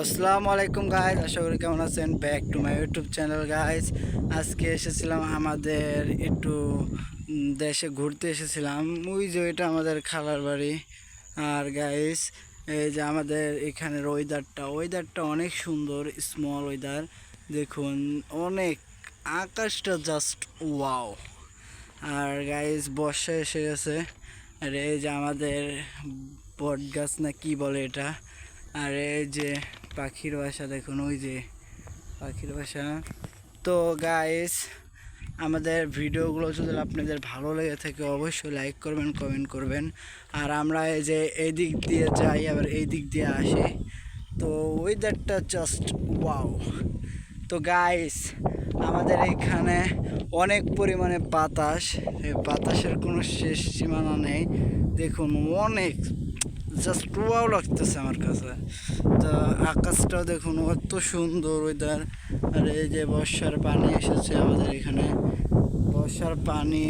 আসসালামু আলাইকুম গাইজ, আশা করি কেমন আছেন। Back to my YouTube channel guys. আজকে এসেছিলাম আমাদের একটু দেশে ঘুরতে এসেছিলাম। ওই যে এটা আমাদের খালার বাড়ি। আর গাইজ, এই যে আমাদের এখানের ওয়েদারটা অনেক সুন্দর, স্মল ওয়েদার। দেখুন, অনেক আকাশটা জাস্ট ওয়াও। আর গাইজ, বর্ষা এসে গেছে। আর এই যে আমাদের বট গাছ না কি বলে এটা। আর এই যে পাখির বাসা দেখুন, ওই যে পাখির বাসা। তো গাইস, আমাদের ভিডিওগুলো যদি আপনাদের ভালো লেগে থাকে অবশ্যই লাইক করবেন, কমেন্ট করবেন। আর আমরা এই যে এই দিক দিয়ে যাই, আবার এই দিক দিয়ে আসি। তো ওয়েদারটা জাস্ট ওয়াও। তো গাইস, আমাদের এখানে অনেক পরিমাণে বাতাস, এই বাতাসের কোনো শেষ সীমানা নেই। দেখুন, অনেক জাস্ট ওয়াও লাগতেছে আমার কাছে। তো আকাশটাও দেখুন কত সুন্দর ওয়েদার। আর এই যে বর্ষার পানি এসেছে আমাদের এখানে। বর্ষার পানি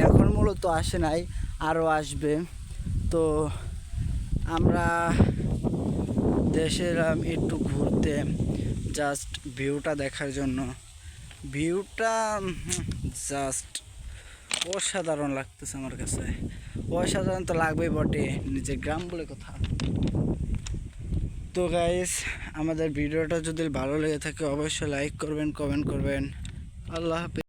এখন মূলত আসে নাই, আরও আসবে। তো আমরা দেশে এলাম একটু ঘুরতে, জাস্ট ভিউটা দেখার জন্য। ভিউটা জাস্ট অসাধারণ লাগতেছে আমার কাছে। অসাধারণ তো লাগবেই বটে, নিজের গ্রাম বলে কথা। তো গাইস, আমাদের ভিডিওটা যদি ভালো লেগে থাকে অবশ্যই লাইক করবেন, কমেন্ট করবেন। আল্লাহ হাফেজ।